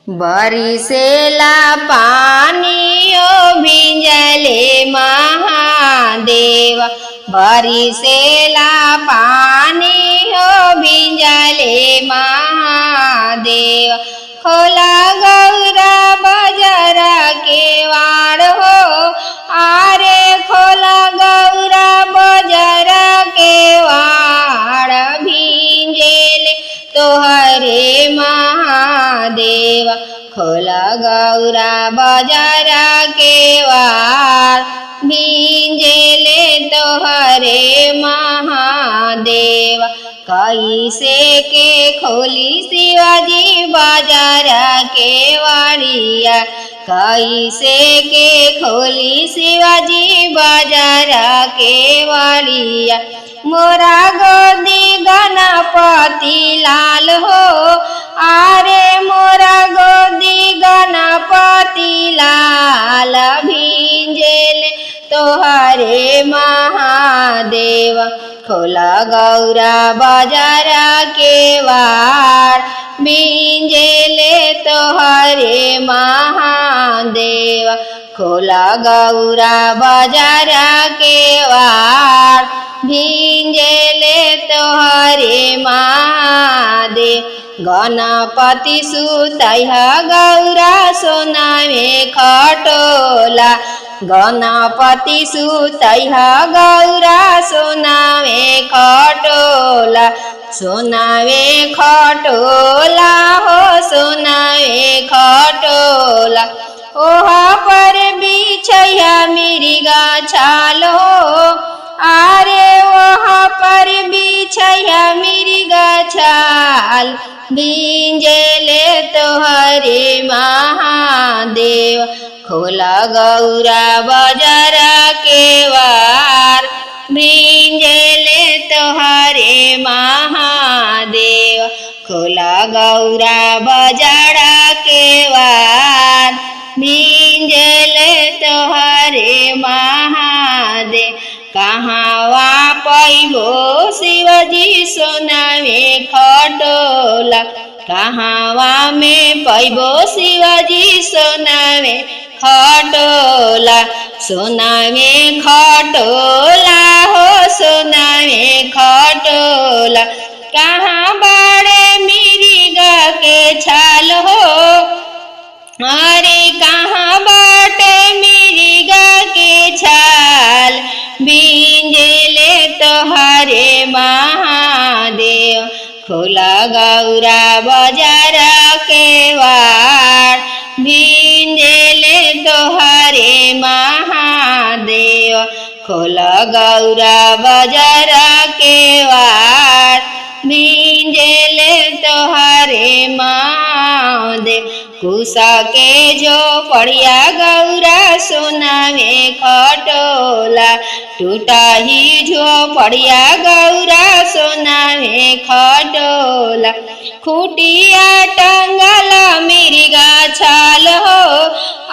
बरिसेला पानियो भिंजले महादेव। बरिसेला पानियो भिंजले महादेव। खोला गौरा बजरा के वाड़ हो, आरे खोला गौरा बजरा के वाड़। भिंजेले तोहरे महादेव। खोला गौरा बजरा के वाड़। भिंजेले तोहरे महादेव। कैसे के खोली शिवाजी बाजारा के वाड़िया। कैसे के खोली शिवाजी बाजारा के वाड़िया। मोरा गोदी गणपति लाल हो, आरे मोरा गोदी गणपति लाल। भिंजेले तोहरे महादेव। खोला गौरा बजरा के वाड़। भिंजेले तोहरे महादेव। खोला गौरा बजरा के वाड़। भिंजेले तोहरे महादेव। गणपति सुतैह गौरा सोना में खटोला। गणपति सुतैह गौरा सोना में खटोला। सोना में खटोला हो, सोना में खटोला। ओहा पर बिछैया मिर्गा छाल हो, आरे वहाँ पर बिछैया मिर्गा छाल। भिंजेले तोहरे महादेव। खोला गौरा बजरा के वाड़। भिंजेले तोहरे महादेव। खोला गौरा बजरा के वाड़। भिंजेले तोहरे महादेव। कहवा पैबो शिवजी सोना में खटोला। कहवा में पैबो शिवजी सोना में खटोला। सोना में खटोला हो, सोना में खटोला। कहाँ बाड़े मिर्गा के छाल हो, अरे कहाँ बाटे मिर्गा के छाल। भिंजेले तोहरे महादेव। खोला गौरा बजरा के वाड़। भिंजेले तोहरे महादेव। खोला गौरा बजरा के वाड़। भिंजेले तोहरे महादेव। कुसा के जो पड़िया गौरा सोना में खटोला। टूटा ही झोपड़िया गौरा सोना में खटोला। खूटिया टंगला मिर्गा छाल हो,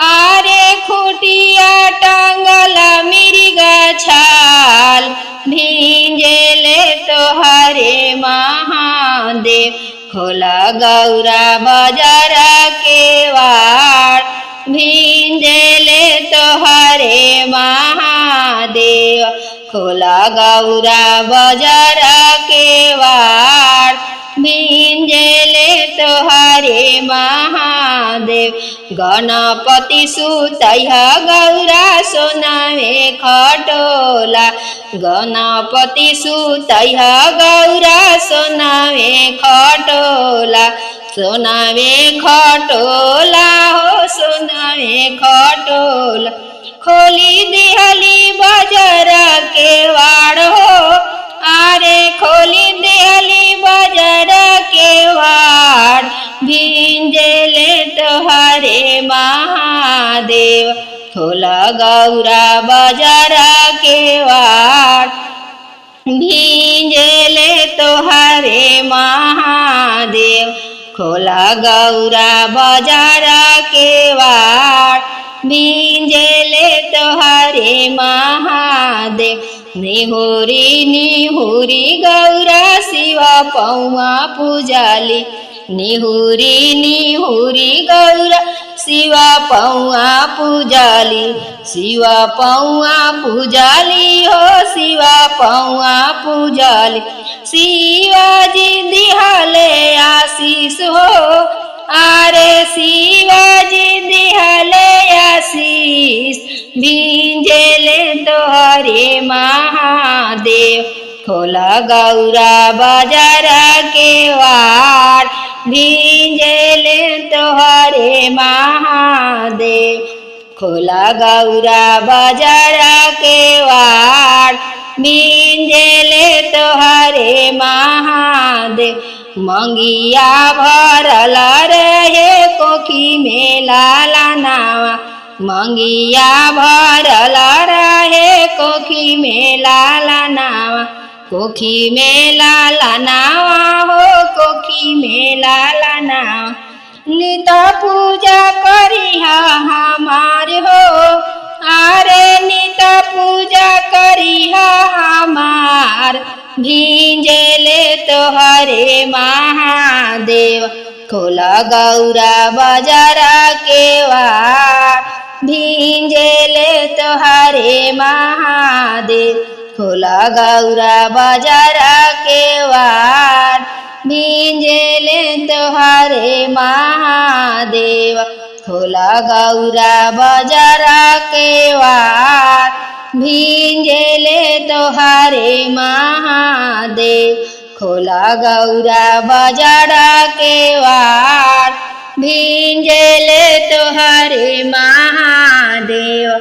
आरे खूटिया टंगला मिर्गा छाल। भिंजेले तोहरे महादेव। खोला गौरा बजरा के वाड़। भिंजेले तोहरे महादेव। खोला गौरा बजरा के वाड़। भिंजेले तोहरे महादेव। गणपति सुतैह गौरा सोना में खटोला। गणपति सुतैह गौरा सोना में खटोला। सोना में खटोला हो, सोना में खटोला। खोली दिहली बजरा के वाड़ हो, आरे खोली दिहली बजरा के वाड़। भिंजेले तोहरे महादेव। खोला गौरा बजरा के वाड़। भिंजेले तोहरे महादेव। खोला गौरा बजरा के वाड़। भिंजेले तोहरे महादेव। निहुरी निहुरी गौरा शिवा पौआ पूजाली। निहुरी निहुरी गौरा शिवा पौआ पूजाली, शिवा पौआ पूजाली हो शिवा पौआ पूजाली। शिवाजी दिहाले आशीष हो, आरे शिवाजी दिहाले आशीष, भिंजेले तोहरे महादेव, खोला गौरा बाजारा के वार, भिंजेले तोहरे महादेव, खोला गौरा बाजारा के वार, भिंजेले तोहरे महादेव। मंगिया भरल रहे कोखी में लाला नावा, मंगिया भरल रहे कोखी में लाला नावा, कोखी में लाला नावा हो कोखी में लाला नावा। नित पूजा करिहा हमार हो, आरे नित पूजा करिहा हमार, भिंजेले तोहरे महादेव, खोला गौरा बाजारा के वार, भिंजेले तोहरे महादेव, खोला गौरा बाजारा के वार, भिंजेले तोहरे महादेव, खोला गौरा बाजारा के वार, भिंजेले तोहरे महादेव, खोला गौरा बाजारा के वार, भिंजेले तोहरे महादेव।